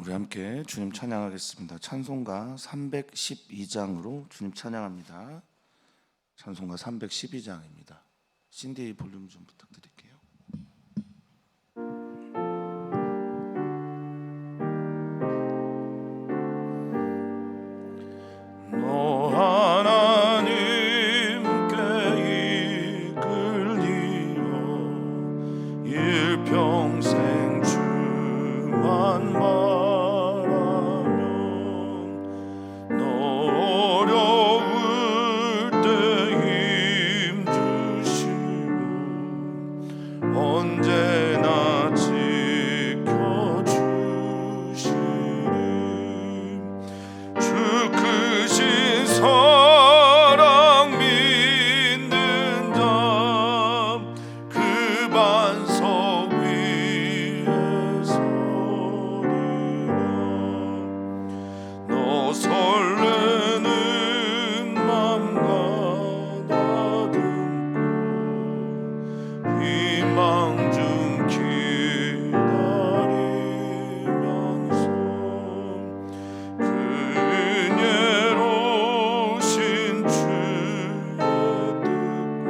우리 함께 주님 찬양하겠습니다. 찬송가 312장으로 주님 찬양합니다. 찬송가 312장입니다. 신디 볼륨 좀 부탁드릴게요. 너 하나님께 이끌리어 일평생 주만 바라면 너 어려울 때 힘 주시고 언제나 지켜주시리. 주 크신 사랑 믿는 자 그 반석 위에 서리라. 너 설레는 맘과 다듬고 희망 중 기다리면서 은혜로우신 주의 뜻과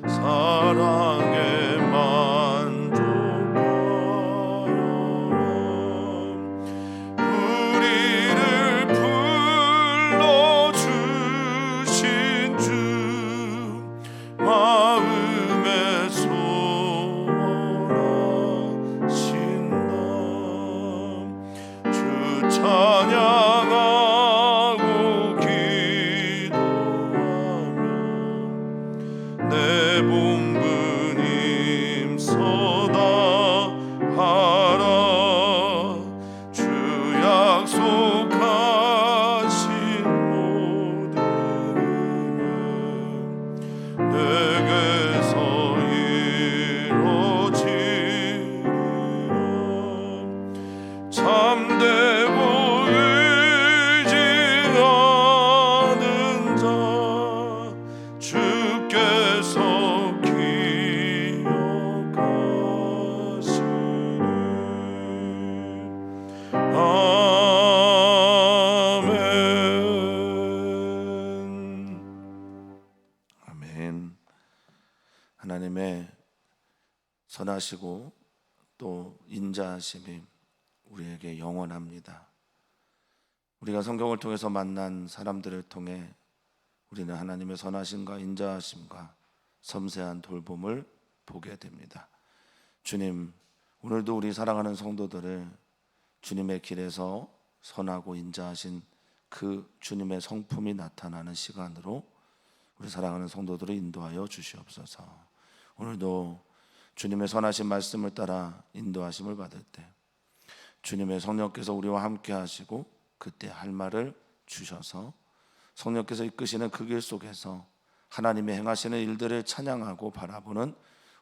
사랑에 만족하여라. 우리를 불러주신 주 마음에 소원하신다. 주 찬양하고 기도하며 내 본분 힘써다 하라. 주 약속하신 모든 은혜 내게서 이루어지리라. 참되고 의지하는 자 주께서 기억하시리. 아멘. 하나님의 선하시고 또 인자하심이 우리에게 영원합니다. 우리가 성경을 통해서 만난 사람들을 통해 우리는 하나님의 선하심과 인자하심과 섬세한 돌봄을 보게 됩니다. 주님, 오늘도 우리 사랑하는 성도들을 주님의 길에서 선하고 인자하신 그 주님의 성품이 나타나는 시간으로 우리 사랑하는 성도들을 인도하여 주시옵소서. 오늘도 주님의 선하신 말씀을 따라 인도하심을 받을 때 주님의 성령께서 우리와 함께 하시고 그때 할 말을 주셔서 성령께서 이끄시는 그 길 속에서 하나님의 행하시는 일들을 찬양하고 바라보는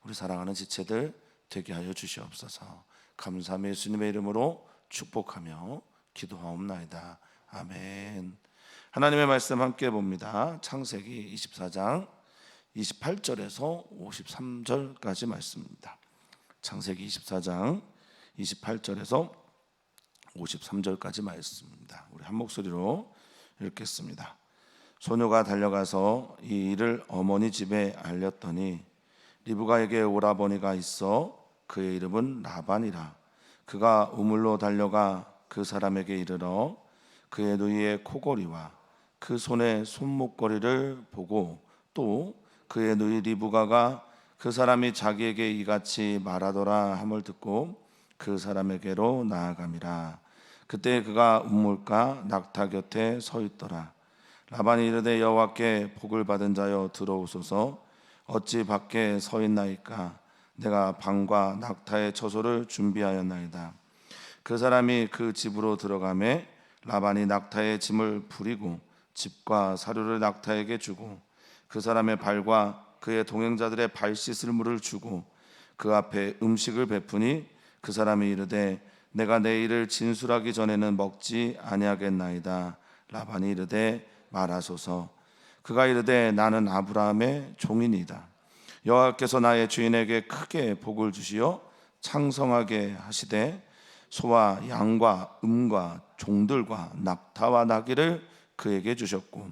우리 사랑하는 지체들 되게 하여 주시옵소서. 감사함의 예수님의 이름으로 축복하며 기도하옵나이다. 아멘. 하나님의 말씀 함께 봅니다. 창세기 24장 28절에서 53절까지 말씀입니다. 창세기 24장 28절에서 53절까지 말씀입니다. 우리 한 목소리로 읽겠습니다. 소녀가 달려가서 이 일을 어머니 집에 알렸더니 리브가에게 오라버니가 있어 그의 이름은 라반이라. 그가 우물로 달려가 그 사람에게 이르러 그의 누이의 코골이와 그 손의 손목걸이를 보고 또 그의 누이 리브가가 그 사람이 자기에게 이같이 말하더라 함을 듣고 그 사람에게로 나아감이라. 그때 그가 우물가 낙타 곁에 서 있더라. 라반이 이르되 여호와께 복을 받은 자여 들어오소서. 어찌 밖에 서 있나이까? 내가 방과 낙타의 처소를 준비하였나이다. 그 사람이 그 집으로 들어가매 라반이 낙타의 짐을 부리고 집과 사료를 낙타에게 주고 그 사람의 발과 그의 동행자들의 발 씻을 물을 주고 그 앞에 음식을 베푸니 그 사람이 이르되 내가 내 일을 진술하기 전에는 먹지 아니하겠나이다. 라반이 이르되 말하소서. 그가 이르되 나는 아브라함의 종이니이다. 여호와께서 나의 주인에게 크게 복을 주시어 창성하게 하시되 소와 양과 음과 종들과 낙타와 나귀를 그에게 주셨고,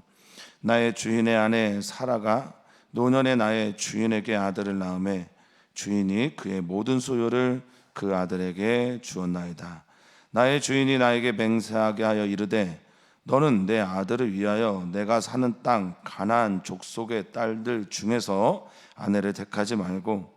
나의 주인의 아내 사라가 노년에 나의 주인에게 아들을 낳음에 주인이 그의 모든 소유를 그 아들에게 주었나이다. 나의 주인이 나에게 맹세하게 하여 이르되 너는 내 아들을 위하여 내가 사는 땅 가나안 족속의 딸들 중에서 아내를 택하지 말고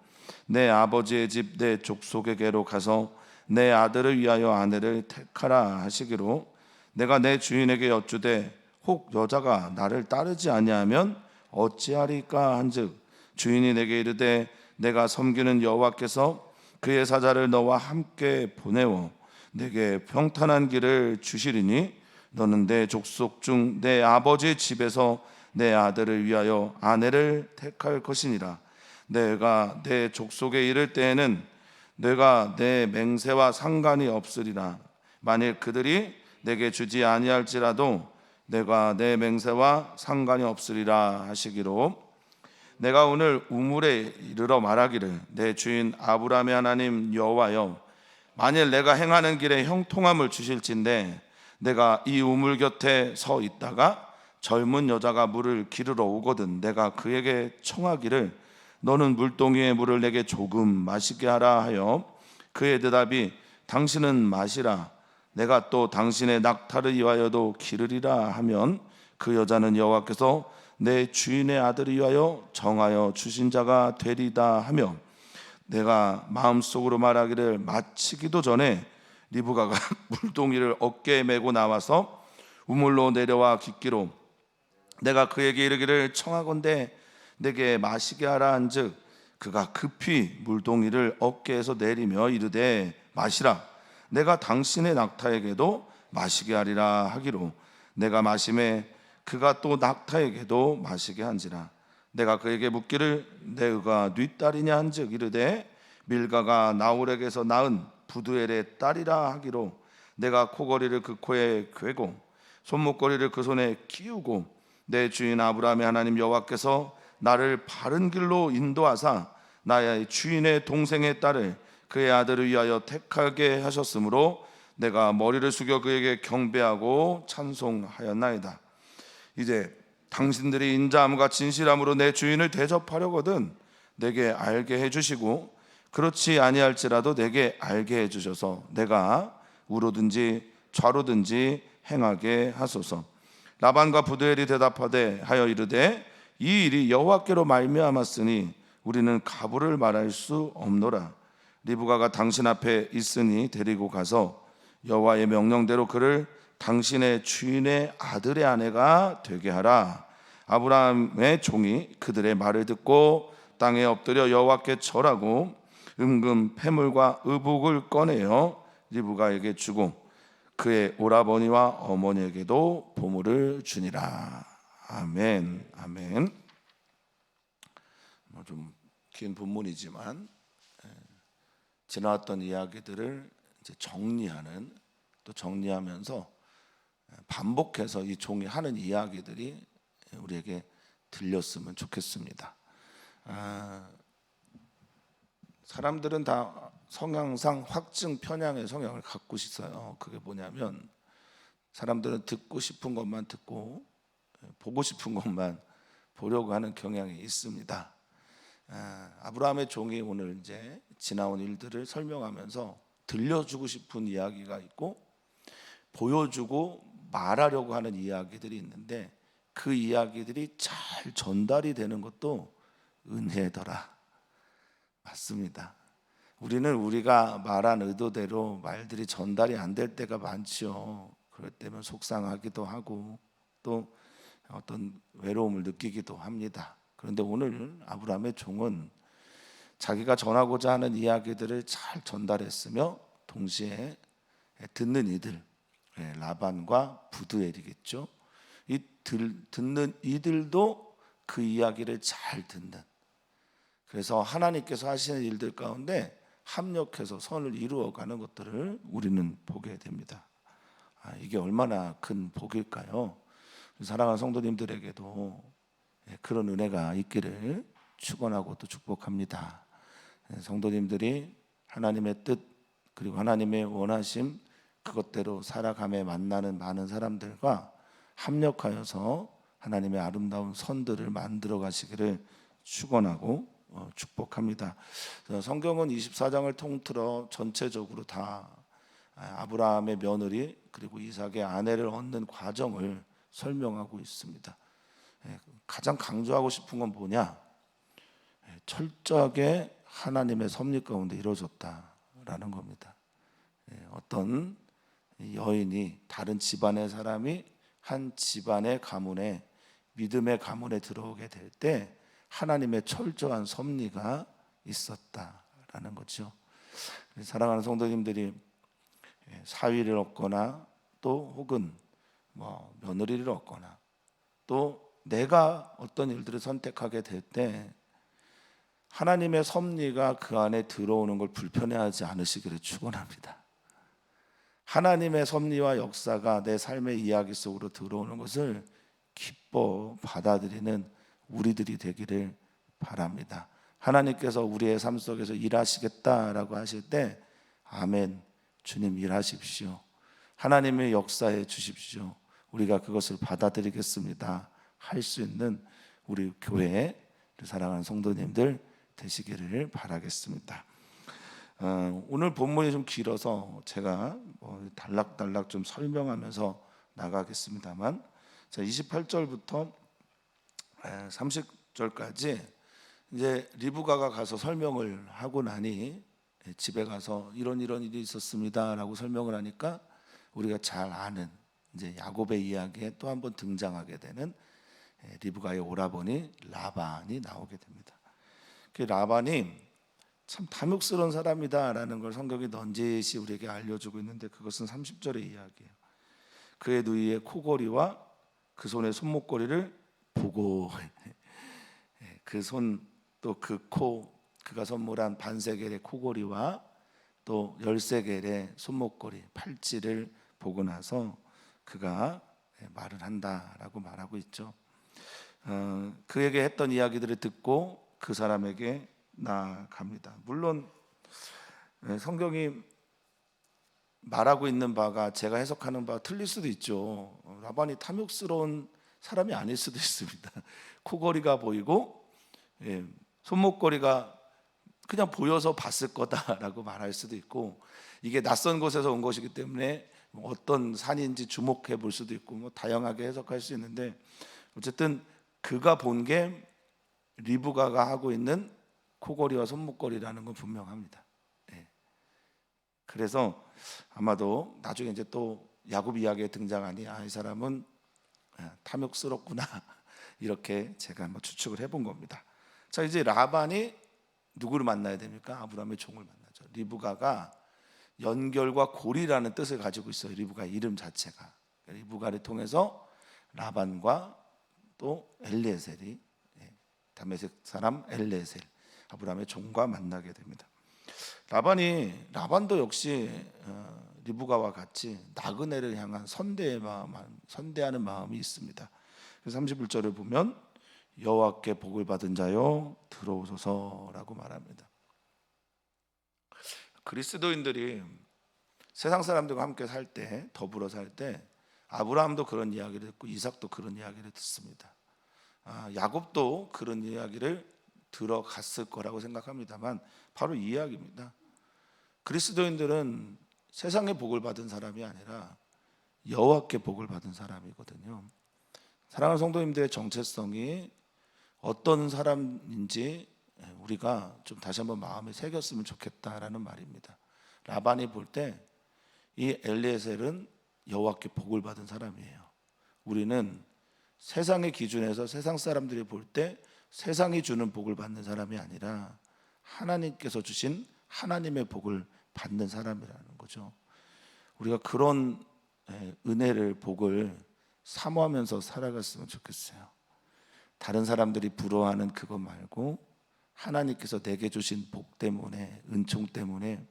내 아버지의 집 내 족속에게로 가서 내 아들을 위하여 아내를 택하라 하시기로, 내가 내 주인에게 여쭈되 혹 여자가 나를 따르지 아니하면 어찌하리까 한즉, 주인이 내게 이르되 내가 섬기는 여호와께서 그의 사자를 너와 함께 보내어 내게 평탄한 길을 주시리니 너는 내 족속 중 내 아버지의 집에서 내 아들을 위하여 아내를 택할 것이니라. 내가 내 족속에 이를 때에는 내가 내 맹세와 상관이 없으리라. 만일 그들이 내게 주지 아니할지라도 내가 내 맹세와 상관이 없으리라 하시기로, 내가 오늘 우물에 이르러 말하기를 내 주인 아브라함의 하나님 여호와여, 만일 내가 행하는 길에 형통함을 주실진데 내가 이 우물 곁에 서 있다가 젊은 여자가 물을 기르러 오거든 내가 그에게 청하기를 너는 물동이의 물을 내게 조금 마시게 하라 하여, 그의 대답이 당신은 마시라, 내가 또 당신의 낙타를 위하여도 기르리라 하면, 그 여자는 여호와께서 내 주인의 아들을 위하여 정하여 주신 자가 되리다 하며, 내가 마음속으로 말하기를 마치기도 전에 리브가가 물동이를 어깨에 메고 나와서 우물로 내려와 깃기로, 내가 그에게 이르기를 청하건대 내게 마시게 하라 한즉, 그가 급히 물동이를 어깨에서 내리며 이르되 마시라, 내가 당신의 낙타에게도 마시게 하리라 하기로, 내가 마심에 그가 또 낙타에게도 마시게 한지라. 내가 그에게 묻기를 내 의가 네 딸이냐 한즉 이르되 밀가가 나홀에게서 낳은 부두엘의 딸이라 하기로, 내가 코걸이를 그 코에 괴고 손목걸이를 그 손에 끼우고 내 주인 아브라함의 하나님 여호와께서 나를 바른 길로 인도하사 나의 주인의 동생의 딸을 그의 아들을 위하여 택하게 하셨으므로 내가 머리를 숙여 그에게 경배하고 찬송하였나이다. 이제 당신들이 인자함과 진실함으로 내 주인을 대접하려거든 내게 알게 해주시고, 그렇지 아니할지라도 내게 알게 해주셔서 내가 우로든지 좌로든지 행하게 하소서. 라반과 부두엘이 대답하되 하여 이르되 이 일이 여호와께로 말미암았으니 우리는 가부를 말할 수 없노라. 리브가가 당신 앞에 있으니 데리고 가서 여호와의 명령대로 그를 당신의 주인의 아들의 아내가 되게 하라. 아브라함의 종이 그들의 말을 듣고 땅에 엎드려 여호와께 절하고 은금 패물과 의복을 꺼내어 리브가에게 주고 그의 오라버니와 어머니에게도 보물을 주니라. 아멘. 아멘. 좀 긴 본문이지만 지나왔던 이야기들을 이제 정리하는, 또 정리하면서 반복해서 이 종이 하는 이야기들이 우리에게 들렸으면 좋겠습니다. 사람들은 다 성향상 확증 편향의 성향을 갖고 있어요. 그게 뭐냐면 사람들은 듣고 싶은 것만 듣고 보고 싶은 것만 보려고 하는 경향이 있습니다. 아브라함의 종이 오늘 이제 지나온 일들을 설명하면서 들려주고 싶은 이야기가 있고 보여주고 말하려고 하는 이야기들이 있는데, 그 이야기들이 잘 전달이 되는 것도 은혜더라. 맞습니다. 우리는 우리가 말한 의도대로 말들이 전달이 안 될 때가 많죠. 그럴 때면 속상하기도 하고 또 어떤 외로움을 느끼기도 합니다. 그런데 오늘 아브라함의 종은 자기가 전하고자 하는 이야기들을 잘 전달했으며 동시에 듣는 이들, 라반과 부두엘이겠죠. 이 듣는 이들도 그 이야기를 잘 듣는, 그래서 하나님께서 하시는 일들 가운데 합력해서 선을 이루어가는 것들을 우리는 보게 됩니다. 이게 얼마나 큰 복일까요? 사랑하는 성도님들에게도 그런 은혜가 있기를 축원하고 또 축복합니다. 성도님들이 하나님의 뜻, 그리고 하나님의 원하심 그것대로 살아감에 만나는 많은 사람들과 합력하여서 하나님의 아름다운 선들을 만들어 가시기를 축원하고 축복합니다. 성경은 24장을 통틀어 전체적으로 다 아브라함의 며느리 그리고 이삭의 아내를 얻는 과정을 설명하고 있습니다. 가장 강조하고 싶은 건 뭐냐? 철저하게 하나님의 섭리 가운데 이루어졌다라는 겁니다. 어떤 여인이 다른 집안의 사람이 한 집안의 가문에 믿음의 가문에 들어오게 될 때 하나님의 철저한 섭리가 있었다라는 거죠. 사랑하는 성도님들이 사위를 얻거나 또 혹은 며느리를 얻거나 또 내가 어떤 일들을 선택하게 될 때 하나님의 섭리가 그 안에 들어오는 걸 불편해하지 않으시기를 축원합니다. 하나님의 섭리와 역사가 내 삶의 이야기 속으로 들어오는 것을 기뻐 받아들이는 우리들이 되기를 바랍니다. 하나님께서 우리의 삶 속에서 일하시겠다라고 하실 때 아멘, 주님 일하십시오. 하나님의 역사해 주십시오. 우리가 그것을 받아들이겠습니다. 할 수 있는 우리 교회의 사랑하는 성도님들 되시기를 바라겠습니다. 오늘 본문이 좀 길어서 제가 단락단락 좀 설명하면서 나가겠습니다만, 28절부터 30절까지 이제 리브가가 가서 설명을 하고 나니 집에 가서 이런 일이 있었습니다라고 설명을 하니까 우리가 잘 아는 이제 야곱의 이야기에 또 한 번 등장하게 되는 리브가의 오라버니 라반이 나오게 됩니다. 그 라반이 참 탐욕스러운 사람이다라는 걸 성경이 넌지시 우리에게 알려주고 있는데 그것은 30절의 이야기예요. 그의 누이의 코골이와 그 손의 손목걸이를 보고 그 손 또 그 코 그가 선물한 반세겔의 코골이와 또 13겔의 손목걸이 팔찌를 보고 나서 그가 말을 한다라고 말하고 있죠. 그에게 했던 이야기들을 듣고 그 사람에게 나아갑니다. 물론 성경이 말하고 있는 바가 제가 해석하는 바가 틀릴 수도 있죠. 라반이 탐욕스러운 사람이 아닐 수도 있습니다. 코걸이가 보이고 손목걸이가 그냥 보여서 봤을 거다라고 말할 수도 있고, 이게 낯선 곳에서 온 것이기 때문에 어떤 산인지 주목해 볼 수도 있고 다양하게 해석할 수 있는데, 어쨌든 그가 본 게 리브가가 하고 있는 코걸이와 손목걸이라는 건 분명합니다. 그래서 아마도 나중에 이제 또 야곱 이야기에 등장하니 이 사람은 탐욕스럽구나 이렇게 제가 한번 추측을 해본 겁니다. 자, 이제 라반이 누구를 만나야 됩니까? 아브라함의 종을 만나죠. 리브가가 연결과 고리라는 뜻을 가지고 있어요. 리브가 이름 자체가. 리브가를 통해서 라반과 또 엘리에셀이 다메섹 사람 엘리에셀 아브라함의 종과 만나게 됩니다. 라반도 역시 리브가와 같이 나그네를 향한 선대하는 마음이 있습니다. 그래서 31절을 보면 여호와께 복을 받은 자여 들어오소서라고 말합니다. 그리스도인들이 세상 사람들과 함께 살 때, 더불어 살 때 아브라함도 그런 이야기를 듣고 이삭도 그런 이야기를 듣습니다. 야곱도 그런 이야기를 들어갔을 거라고 생각합니다만 바로 이 이야기입니다. 그리스도인들은 세상의 복을 받은 사람이 아니라 여호와께 복을 받은 사람이거든요. 사랑하는 성도님들의 정체성이 어떤 사람인지 우리가 좀 다시 한번 마음에 새겼으면 좋겠다라는 말입니다. 라반이 볼 때 이 엘리에셀은 여호와께 복을 받은 사람이에요. 우리는 세상의 기준에서 세상 사람들이 볼 때 세상이 주는 복을 받는 사람이 아니라 하나님께서 주신 하나님의 복을 받는 사람이라는 거죠. 우리가 그런 은혜를 복을 사모하면서 살아갔으면 좋겠어요. 다른 사람들이 부러워하는 그것 말고 하나님께서 내게 주신 복 때문에, 은총 때문에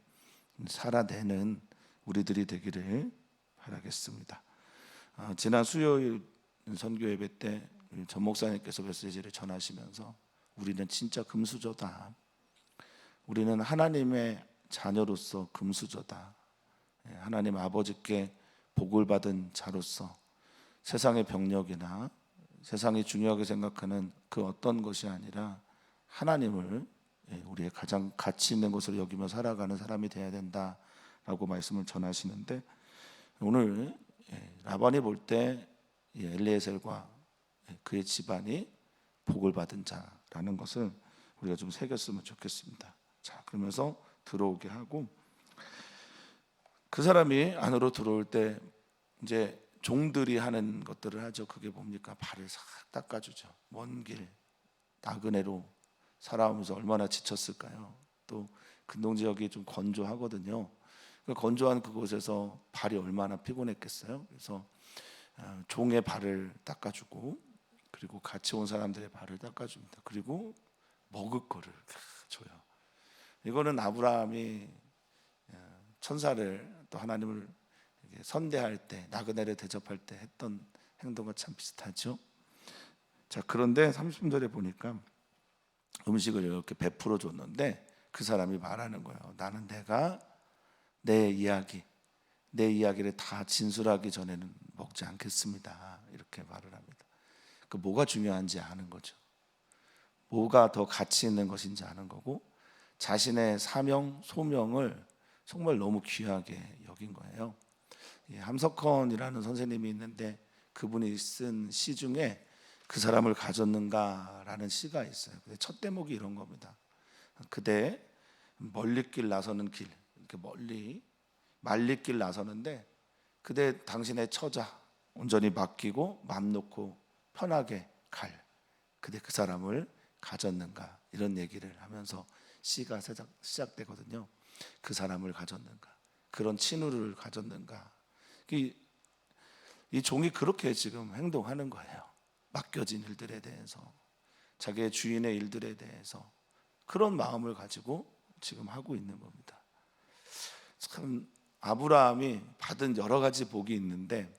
살아내는 우리들이 되기를 바라겠습니다. 지난 수요일 선교 예배 때 전 목사님께서 메시지를 전하시면서 우리는 진짜 금수저다. 우리는 하나님의 자녀로서 금수저다. 하나님 아버지께 복을 받은 자로서 세상의 병력이나 세상이 중요하게 생각하는 그 어떤 것이 아니라 하나님을 우리의 가장 가치 있는 것으로 여기며 살아가는 사람이 되어야 된다라고 말씀을 전하시는데, 오늘 라반이 볼 때 엘리에셀과 그의 집안이 복을 받은 자라는 것을 우리가 좀 새겼으면 좋겠습니다. 자, 그러면서 들어오게 하고, 그 사람이 안으로 들어올 때 이제 종들이 하는 것들을 하죠. 그게 뭡니까? 발을 싹 닦아주죠. 먼 길 나그네로 살아오면서 얼마나 지쳤을까요? 또 근동 지역이 좀 건조하거든요. 그 건조한 그곳에서 발이 얼마나 피곤했겠어요. 그래서 종의 발을 닦아주고, 그리고 같이 온 사람들의 발을 닦아줍니다. 그리고 먹을 거를 줘요. 이거는 아브라함이 천사를 또 하나님을 선대할 때, 나그네를 대접할 때 했던 행동과 참 비슷하죠. 자, 그런데 30절에 보니까 음식을 이렇게 베풀어 줬는데 그 사람이 말하는 거예요. 나는 내가 내 이야기를 다 진술하기 전에는 먹지 않겠습니다. 이렇게 말을 합니다. 그 뭐가 중요한지 아는 거죠. 뭐가 더 가치 있는 것인지 아는 거고, 자신의 사명, 소명을 정말 너무 귀하게 여긴 거예요. 함석헌이라는 선생님이 있는데 그분이 쓴 시 중에 그 사람을 가졌는가라는 시가 있어요. 근데 첫 대목이 이런 겁니다. 그대 멀리길 나서는 길, 이렇게 멀리 말리길 나서는데 그대 당신의 처자 온전히 맡기고 맘 놓고 편하게 갈, 그대 그 사람을 가졌는가, 이런 얘기를 하면서 시가 시작되거든요. 그 사람을 가졌는가, 그런 친구를 가졌는가. 이 종이 그렇게 지금 행동하는 거예요. 맡겨진 일들에 대해서, 자기의 주인의 일들에 대해서 그런 마음을 가지고 지금 하고 있는 겁니다. 참 아브라함이 받은 여러 가지 복이 있는데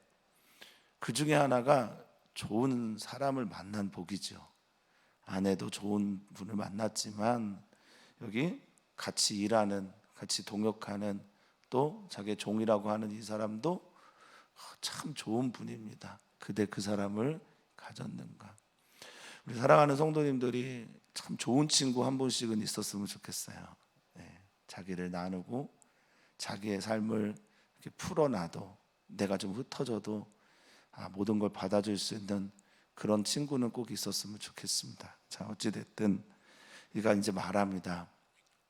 그 중에 하나가 좋은 사람을 만난 복이죠. 아내도 좋은 분을 만났지만 여기 같이 일하는, 같이 동역하는, 또 자기의 종이라고 하는 이 사람도 참 좋은 분입니다. 그대 그 사람을 가졌는가. 우리 사랑하는 성도님들이 참 좋은 친구 한 분씩은 있었으면 좋겠어요. 자기를 나누고 자기의 삶을 이렇게 풀어놔도, 내가 좀 흩어져도 모든 걸 받아줄 수 있는 그런 친구는 꼭 있었으면 좋겠습니다. 자, 어찌됐든 이가 이제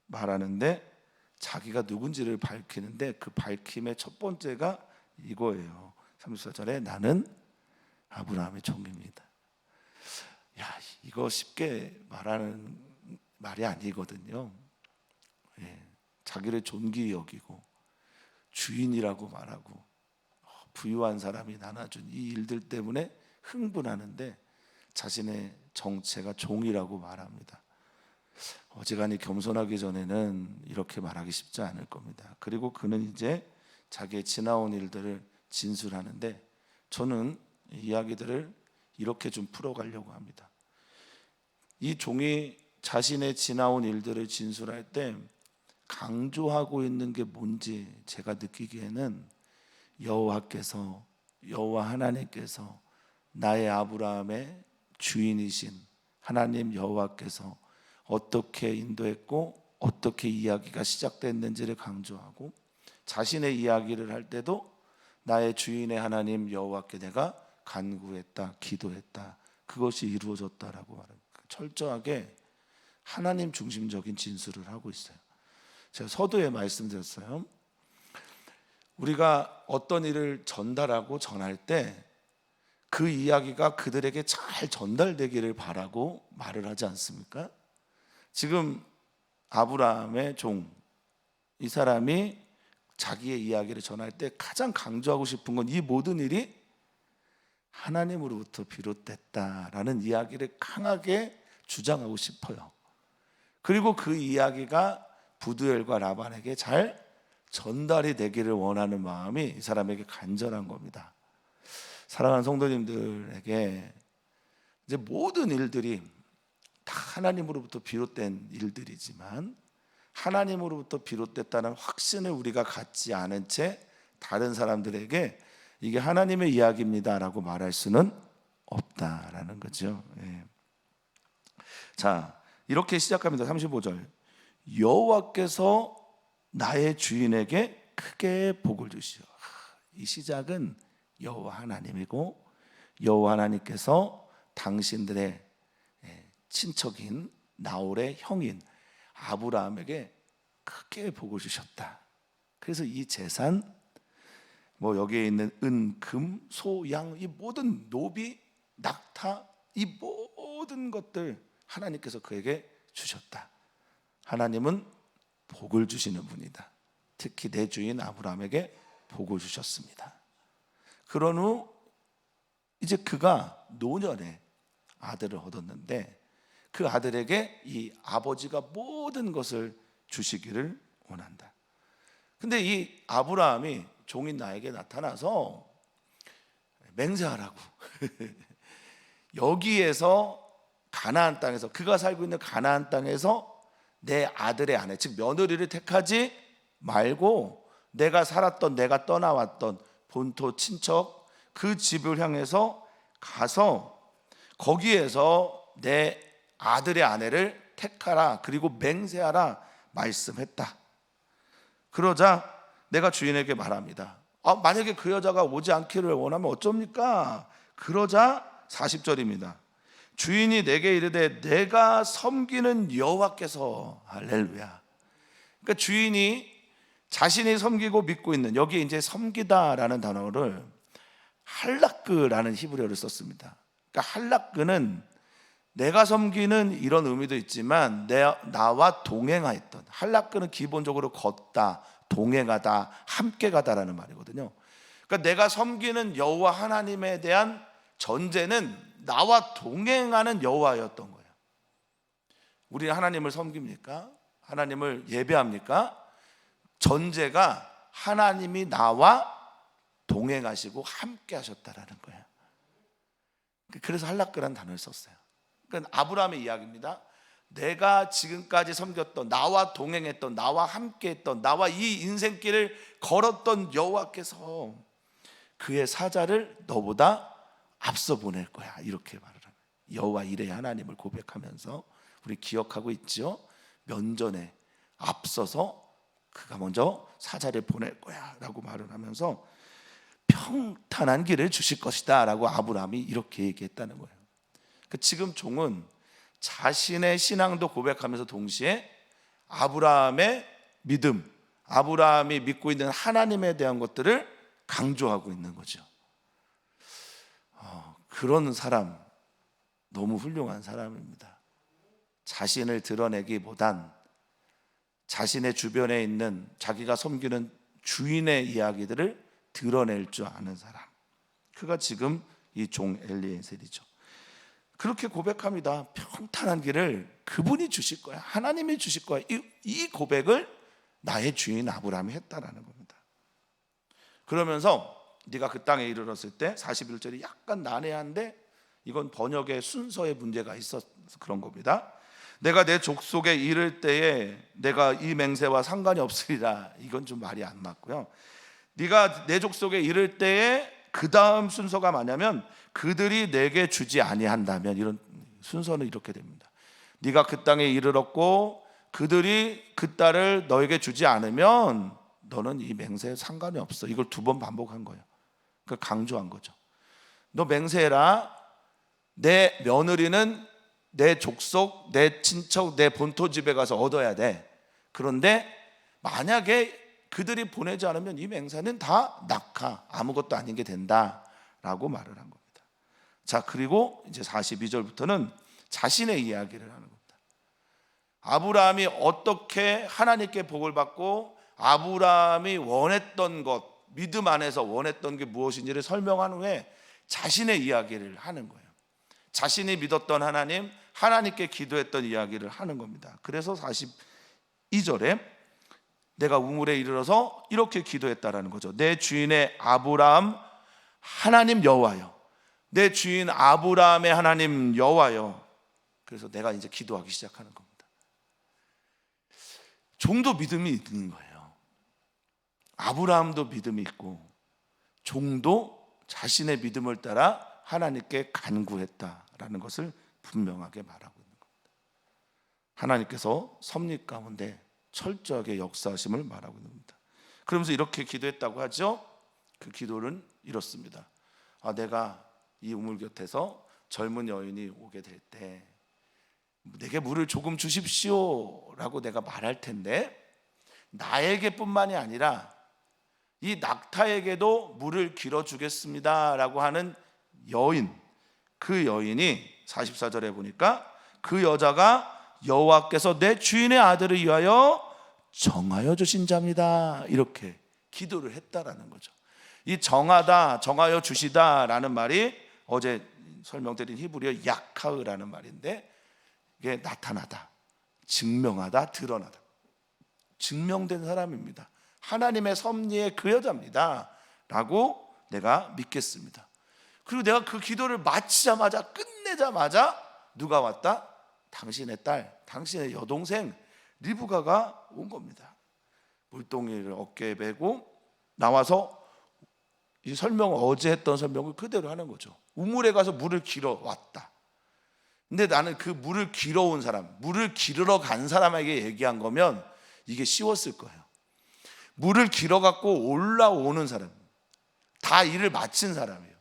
말하는데 자기가 누군지를 밝히는데 그 밝힘의 첫 번째가 이거예요. 34절에 나는 아브라함의 종입니다. 이거 쉽게 말하는 말이 아니거든요. 자기를 존귀히 여기고 주인이라고 말하고 부유한 사람이 나눠준 이 일들 때문에 흥분하는데 자신의 정체가 종이라고 말합니다. 어지간히 겸손하기 전에는 이렇게 말하기 쉽지 않을 겁니다. 그리고 그는 이제 자기의 지나온 일들을 진술하는데, 저는 이야기들을 이렇게 좀 풀어가려고 합니다. 이 종이 자신의 지나온 일들을 진술할 때 강조하고 있는 게 뭔지 제가 느끼기에는 여호와 하나님께서 나의 아브라함의 주인이신 하나님 여호와께서 어떻게 인도했고 어떻게 이야기가 시작됐는지를 강조하고, 자신의 이야기를 할 때도 나의 주인의 하나님 여호와께 내가 간구했다, 기도했다, 그것이 이루어졌다라고 말합니다. 철저하게 하나님 중심적인 진술을 하고 있어요. 제가 서두에 말씀드렸어요. 우리가 어떤 일을 전달하고 전할 때 그 이야기가 그들에게 잘 전달되기를 바라고 말을 하지 않습니까? 지금 아브라함의 종, 이 사람이 자기의 이야기를 전할 때 가장 강조하고 싶은 건 이 모든 일이 하나님으로부터 비롯됐다라는 이야기를 강하게 주장하고 싶어요. 그리고 그 이야기가 부두엘과 라반에게 잘 전달이 되기를 원하는 마음이 이 사람에게 간절한 겁니다. 사랑하는 성도님들에게 이제 모든 일들이 다 하나님으로부터 비롯된 일들이지만 하나님으로부터 비롯됐다는 확신을 우리가 갖지 않은 채 다른 사람들에게 이게 하나님의 이야기입니다라고 말할 수는 없다라는 거죠. 예. 자, 이렇게 시작합니다. 35절. 여호와께서 나의 주인에게 크게 복을 주시오. 이 시작은 여호와 하나님이고, 여호와 하나님께서 당신들의 친척인 나홀의 형인 아브라함에게 크게 복을 주셨다. 그래서 이 재산, 여기에 있는 은, 금, 소, 양, 이 모든 노비, 낙타, 이 모든 것들 하나님께서 그에게 주셨다. 하나님은 복을 주시는 분이다. 특히 내 주인 아브라함에게 복을 주셨습니다. 그런 후 이제 그가 노년에 아들을 얻었는데, 그 아들에게 이 아버지가 모든 것을 주시기를 원한다. 근데 이 아브라함이 종인 나에게 나타나서 맹세하라고 여기에서 가나안 땅에서, 그가 살고 있는 가나안 땅에서 내 아들의 아내, 즉 며느리를 택하지 말고 내가 살았던, 내가 떠나왔던 본토 친척 그 집을 향해서 가서 거기에서 내 아들의 아내를 택하라, 그리고 맹세하라 말씀했다. 그러자 내가 주인에게 말합니다. 만약에 그 여자가 오지 않기를 원하면 어쩝니까? 그러자 40절입니다. 주인이 내게 이르되 내가 섬기는 여호와께서, 할렐루야. 그러니까 주인이 자신이 섬기고 믿고 있는, 여기에 이제 섬기다라는 단어를 할라크라는 히브리어를 썼습니다. 그러니까 할라크는 내가 섬기는 이런 의미도 있지만 나와 동행하였던, 할라크는 기본적으로 걷다, 동행하다, 함께 가다라는 말이거든요. 그러니까 내가 섬기는 여호와 하나님에 대한 전제는 나와 동행하는 여호와였던 거예요. 우리는 하나님을 섬깁니까? 하나님을 예배합니까? 전제가 하나님이 나와 동행하시고 함께 하셨다라는 거예요. 그래서 할라크라는 단어를 썼어요. 그러니까 아브라함의 이야기입니다. 내가 지금까지 섬겼던, 나와 동행했던, 나와 함께했던, 나와 이 인생길을 걸었던 여호와께서 그의 사자를 너보다 앞서 보낼 거야, 이렇게 말을 합니다. 여호와 이레의 하나님을 고백하면서 우리 기억하고 있죠? 면전에 앞서서 그가 먼저 사자를 보낼 거야 라고 말을 하면서 평탄한 길을 주실 것이다 라고 아브라함이 이렇게 얘기했다는 거예요. 지금 종은 자신의 신앙도 고백하면서 동시에 아브라함의 믿음, 아브라함이 믿고 있는 하나님에 대한 것들을 강조하고 있는 거죠. 그런 사람, 너무 훌륭한 사람입니다. 자신을 드러내기보단 자신의 주변에 있는 자기가 섬기는 주인의 이야기들을 드러낼 줄 아는 사람, 그가 지금 이 종 엘리에셀이죠. 그렇게 고백합니다. 평탄한 길을 그분이 주실 거야, 하나님이 주실 거야. 이 고백을 나의 주인 아브라함이 했다라는 겁니다. 그러면서 네가 그 땅에 이르렀을 때, 41절이 약간 난해한데 이건 번역의 순서에 문제가 있어서 그런 겁니다. 내가 내 족속에 이를 때에 내가 이 맹세와 상관이 없으리라, 이건 좀 말이 안 맞고요. 네가 내 족속에 이를 때에 그 다음 순서가 뭐냐면 그들이 내게 주지 아니한다면, 이런 순서는 이렇게 됩니다. 네가 그 땅에 이르렀고 그들이 그 딸을 너에게 주지 않으면 너는 이 맹세에 상관이 없어. 이걸 2번 반복한 거예요. 그러니까 강조한 거죠. 너 맹세해라. 내 며느리는 내 족속, 내 친척, 내 본토 집에 가서 얻어야 돼. 그런데 만약에 그들이 보내지 않으면 이 맹세는 다 낙하, 아무것도 아닌 게 된다라고 말을 한 겁니다. 자, 그리고 이제 42절부터는 자신의 이야기를 하는 겁니다. 아브라함이 어떻게 하나님께 복을 받고 아브라함이 원했던 것, 믿음 안에서 원했던 게 무엇인지를 설명한 후에 자신의 이야기를 하는 거예요. 자신이 믿었던 하나님, 하나님께 기도했던 이야기를 하는 겁니다. 그래서 42절에 내가 우물에 이르러서 이렇게 기도했다라는 거죠. 내 주인의 아브라함 하나님 여호와여, 내 주인 아브라함의 하나님 여호와여. 그래서 내가 이제 기도하기 시작하는 겁니다. 종도 믿음이 있는 거예요. 아브라함도 믿음이 있고 종도 자신의 믿음을 따라 하나님께 간구했다라는 것을 분명하게 말하고 있는 겁니다. 하나님께서 섭리 가운데 철저하게 역사하심을 말하고 있는 겁니다. 그러면서 이렇게 기도했다고 하죠. 그 기도는 이렇습니다. 내가 이 우물 곁에서 젊은 여인이 오게 될 때 내게 물을 조금 주십시오 라고 내가 말할 텐데, 나에게뿐만이 아니라 이 낙타에게도 물을 길어주겠습니다 라고 하는 여인, 그 여인이 44절에 보니까 그 여자가 여호와께서 내 주인의 아들을 위하여 정하여 주신 자입니다, 이렇게 기도를 했다라는 거죠. 이 정하다, 정하여 주시다라는 말이 어제 설명드린 히브리어 야카흐라는 말인데, 이게 나타나다, 증명하다, 드러나다, 증명된 사람입니다. 하나님의 섭리의 그 여자입니다 라고 내가 믿겠습니다. 그리고 내가 그 기도를 마치자마자, 끝내자마자 누가 왔다? 당신의 딸, 당신의 여동생 리브가가 온 겁니다. 물동이를 어깨에 메고 나와서 이 어제 했던 설명을 그대로 하는 거죠. 우물에 가서 물을 길어 왔다. 근데 나는 그 물을 길어 온 사람, 물을 기르러 간 사람에게 얘기한 거면 이게 쉬웠을 거예요. 물을 길어 갖고 올라오는 사람, 다 일을 마친 사람이에요.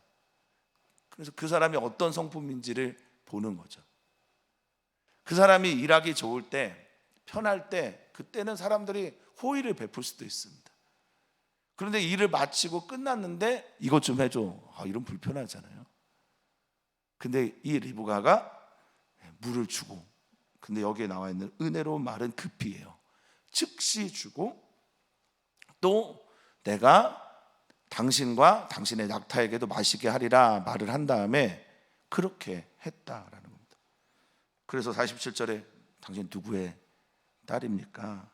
그래서 그 사람이 어떤 성품인지를 보는 거죠. 그 사람이 일하기 좋을 때, 편할 때, 그때는 사람들이 호의를 베풀 수도 있습니다. 그런데 일을 마치고 끝났는데 이것 좀 해줘, 이런 불편하잖아요. 근데 이 리브가가 물을 주고, 근데 여기에 나와 있는 은혜로운 말은 급히예요. 즉시 주고, 또 내가 당신과 당신의 낙타에게도 마시게 하리라 말을 한 다음에 그렇게 했다라는 겁니다. 그래서 47절에 당신 누구의 딸입니까?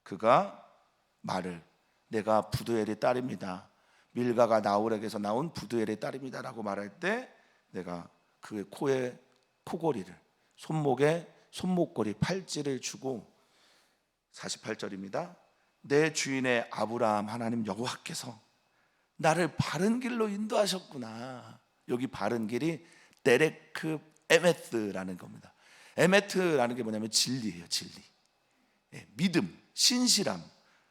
그가 말을, 내가 부두엘의 딸입니다, 밀가가 나홀에게서 나온 부두엘의 딸입니다 라고 말할 때, 내가 그의 코에 코고리를, 손목에 손목고리, 팔찌를 주고, 48절입니다. 내 주인의 아브라함 하나님 여호와께서 나를 바른 길로 인도하셨구나. 여기 바른 길이 데레크 에메트라는 겁니다. 에메트라는 게 뭐냐면 진리예요, 진리. 믿음, 신실함,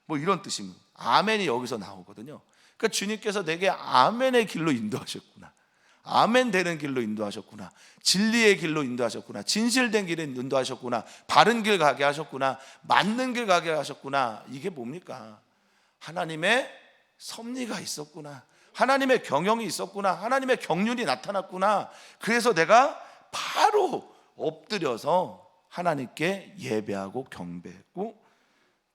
뭐 이런 뜻입니다. 아멘이 여기서 나오거든요. 그러니까 주님께서 내게 아멘의 길로 인도하셨구나, 아멘 되는 길로 인도하셨구나, 진리의 길로 인도하셨구나, 진실된 길에 인도하셨구나, 바른 길 가게 하셨구나, 맞는 길 가게 하셨구나. 이게 뭡니까? 하나님의 섭리가 있었구나, 하나님의 경영이 있었구나, 하나님의 경륜이 나타났구나. 그래서 내가 바로 엎드려서 하나님께 예배하고 경배했고,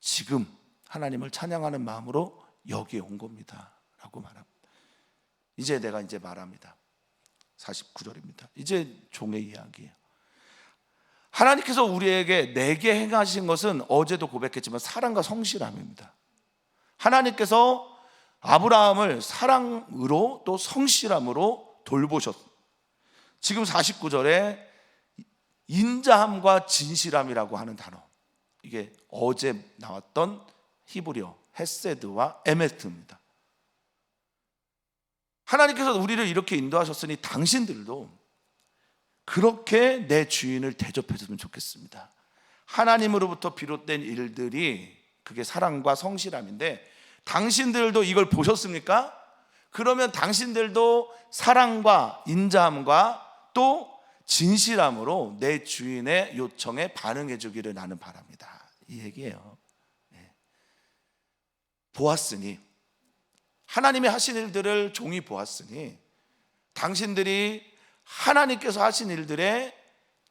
지금 하나님을 찬양하는 마음으로 여기에 온 겁니다 라고 말합니다. 이제 내가 말합니다. 49절입니다. 이제 종의 이야기예요. 하나님께서 우리에게, 내게 행하신 것은 어제도 고백했지만 사랑과 성실함입니다. 하나님께서 아브라함을 사랑으로 또 성실함으로 돌보셨습니다. 지금 49절에 인자함과 진실함이라고 하는 단어, 이게 어제 나왔던 히브리어 헤세드와 에메트입니다. 하나님께서 우리를 이렇게 인도하셨으니 당신들도 그렇게 내 주인을 대접해줬으면 좋겠습니다. 하나님으로부터 비롯된 일들이 그게 사랑과 성실함인데, 당신들도 이걸 보셨습니까? 그러면 당신들도 사랑과 인자함과 또 진실함으로 내 주인의 요청에 반응해 주기를 나는 바랍니다, 이 얘기예요. 보았으니, 하나님이 하신 일들을 종이 보았으니 당신들이 하나님께서 하신 일들에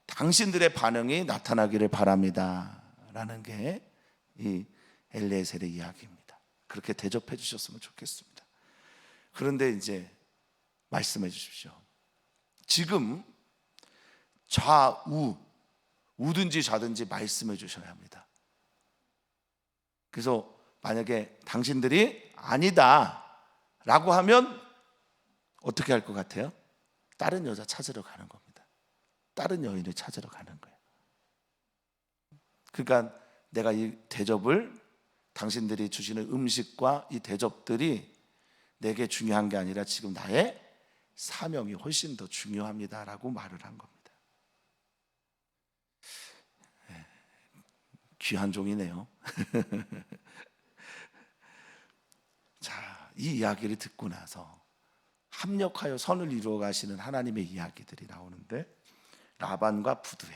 당신들의 반응이 나타나기를 바랍니다 라는 게 이 엘리에셀의 이야기입니다. 그렇게 대접해 주셨으면 좋겠습니다. 그런데 이제 말씀해 주십시오. 지금 좌우, 우든지 좌든지 말씀해 주셔야 합니다. 그래서 만약에 당신들이 아니다 라고 하면 어떻게 할 것 같아요? 다른 여자 찾으러 가는 겁니다. 다른 여인을 찾으러 가는 거예요. 그러니까 내가 이 대접을, 당신들이 주시는 음식과 이 대접들이 내게 중요한 게 아니라 지금 나의 사명이 훨씬 더 중요합니다라고 말을 한 겁니다. 귀한 종이네요. 자, 이 이야기를 듣고 나서 합력하여 선을 이루어 가시는 하나님의 이야기들이 나오는데, 라반과 부두엘,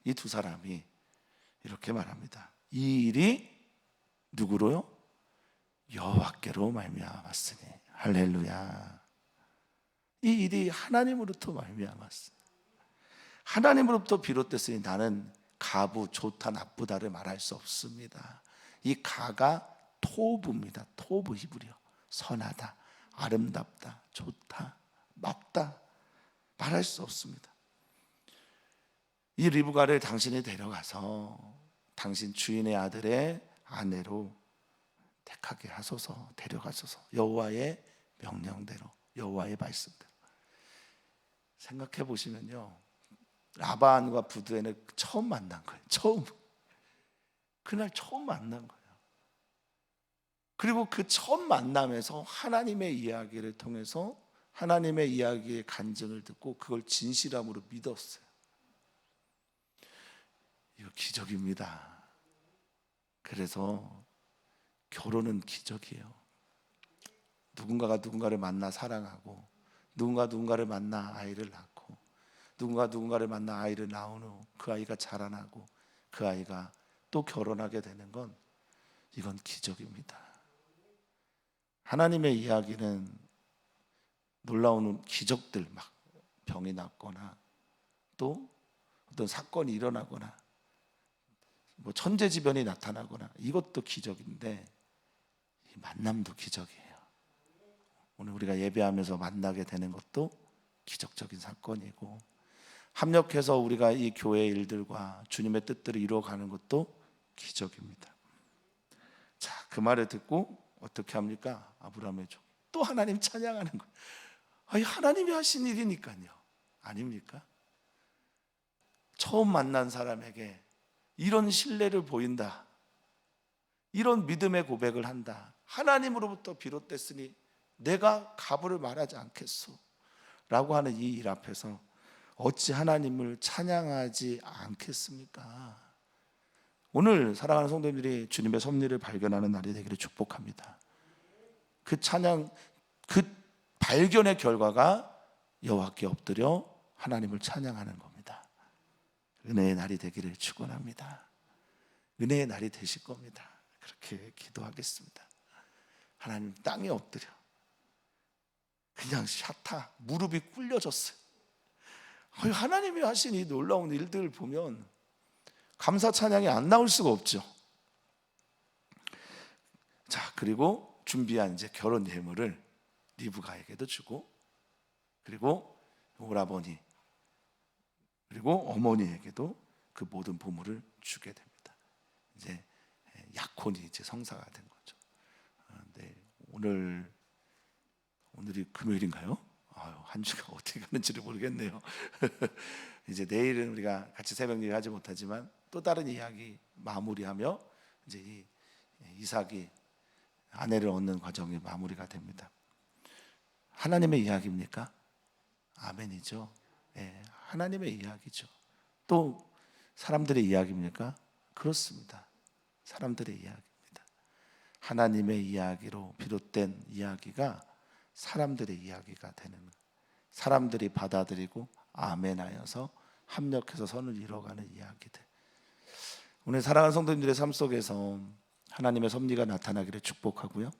이 두 사람이 이렇게 말합니다. 이 일이 누구로요? 여호와께로 말미암았으니. 할렐루야. 이 일이 하나님으로부터 말미암았어요. 하나님으로부터 비롯됐으니 나는 가부, 좋다, 나쁘다를 말할 수 없습니다. 이 가가 토부입니다. 토부 히브리어. 선하다, 아름답다, 좋다, 맞다 말할 수 없습니다. 이 리브가를 당신이 데려가서 당신 주인의 아들의 아내로 택하게 하소서, 데려가소서. 여호와의 명령대로, 여호와의 말씀대로. 생각해 보시면요, 라반과 부두엘은 처음 만난 거예요. 그날 처음 만난 거예요. 그리고 그 처음 만남에서 하나님의 이야기를 통해서 하나님의 이야기의 간증을 듣고 그걸 진실함으로 믿었어요. 이거 기적입니다. 그래서 결혼은 기적이에요. 누군가가 누군가를 만나 사랑하고, 누군가를 만나 아이를 낳고, 누군가를 만나 아이를 낳은 후 그 아이가 자라나고 그 아이가 또 결혼하게 되는 건, 이건 기적입니다. 하나님의 이야기는 놀라운 기적들, 막 병이 낫거나 또 어떤 사건이 일어나거나 뭐 천재지변이 나타나거나, 이것도 기적인데 이 만남도 기적이에요. 오늘 우리가 예배하면서 만나게 되는 것도 기적적인 사건이고, 합력해서 우리가 이 교회의 일들과 주님의 뜻들을 이루어가는 것도 기적입니다. 자, 그 말을 듣고 어떻게 합니까? 아브라함의 종 또 하나님 찬양하는 거예요. 아니, 하나님이 하신 일이니까요. 아닙니까? 처음 만난 사람에게 이런 신뢰를 보인다, 이런 믿음의 고백을 한다. 하나님으로부터 비롯됐으니 내가 가부를 말하지 않겠소 라고 하는 이 일 앞에서 어찌 하나님을 찬양하지 않겠습니까? 오늘 사랑하는 성도님들이 주님의 섭리를 발견하는 날이 되기를 축복합니다. 그 찬양, 그 발견의 결과가 여호와께 엎드려 하나님을 찬양하는 겁니다. 은혜의 날이 되기를 축원합니다. 은혜의 날이 되실 겁니다. 그렇게 기도하겠습니다. 하나님, 땅에 엎드려 그냥 샤타, 무릎이 꿇려졌어요. 하나님이 하신 이 놀라운 일들을 보면 감사 찬양이 안 나올 수가 없죠. 자, 그리고 준비한 이제 결혼 예물을 리브가에게도 주고, 그리고 오라버니, 그리고 어머니에게도 그 모든 보물을 주게 됩니다. 이제 약혼이 이제 성사가 된 거죠. 네, 오늘이 금요일인가요? 한 주가 어떻게 가는지를 모르겠네요. 이제 내일은 우리가 같이 새벽 예배 하지 못하지만 또 다른 이야기 마무리하며 이제 이 이삭이 아내를 얻는 과정이 마무리가 됩니다. 하나님의 이야기입니까? 아멘이죠. 네, 하나님의 이야기죠. 또 사람들의 이야기입니까? 그렇습니다. 사람들의 이야기입니다. 하나님의 이야기로 비롯된 이야기가 사람들의 이야기가 되는 거예요. 사람들이 받아들이고 아멘하여서 합력해서 선을 이뤄가는 이야기들. 오늘 사랑하는 성도님들의 삶 속에서 하나님의 섭리가 나타나기를 축복하고요,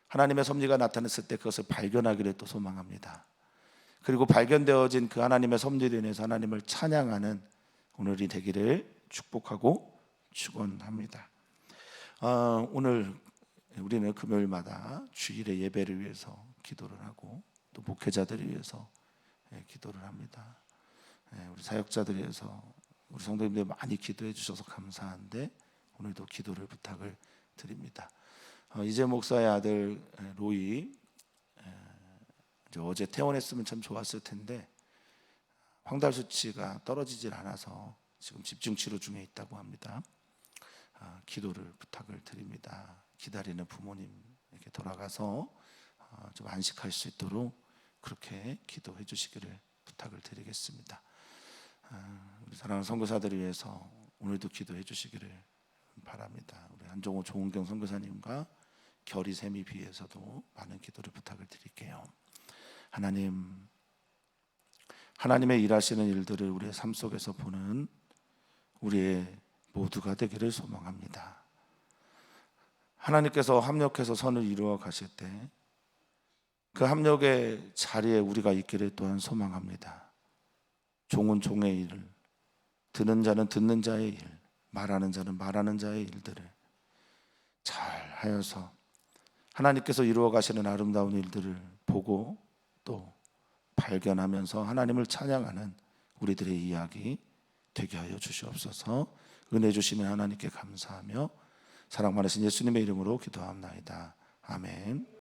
하나님의 섭리가 나타났을 때 그것을 발견하기를 또 소망합니다. 그리고 발견되어진 그 하나님의 섭리로 인해서 하나님을 찬양하는 오늘이 되기를 축복하고 축원합니다. 오늘 우리는 금요일마다 주일의 예배를 위해서 기도를 하고 또 목회자들을 위해서 기도를 합니다. 우리 사역자들을 위해서 우리 성도님들 많이 기도해 주셔서 감사한데 오늘도 기도를 부탁을 드립니다. 이재 목사의 아들 로이, 이제 어제 퇴원했으면 참 좋았을 텐데 황달 수치가 떨어지질 않아서 지금 집중 치료 중에 있다고 합니다. 기도를 부탁을 드립니다. 기다리는 부모님에게 돌아가서 좀 안식할 수 있도록 그렇게 기도해 주시기를 부탁을 드리겠습니다. 우리 사랑하는 선교사들을 위해서 오늘도 기도해 주시기를 바랍니다. 우리 한종호 조은경 선교사님과 결의 샘이 비해서도 많은 기도를 부탁을 드릴게요. 하나님의 일하시는 일들을 우리의 삶 속에서 보는 우리의 모두가 되기를 소망합니다. 하나님께서 합력해서 선을 이루어 가실 때 그 합력의 자리에 우리가 있기를 또한 소망합니다. 종은 종의 일, 듣는 자는 듣는 자의 일, 말하는 자는 말하는 자의 일들을 잘 하여서 하나님께서 이루어 가시는 아름다운 일들을 보고 또 발견하면서 하나님을 찬양하는 우리들의 이야기 되게 하여 주시옵소서. 은혜 주시는 하나님께 감사하며 사랑 많으신 예수님의 이름으로 기도합나이다. 아멘.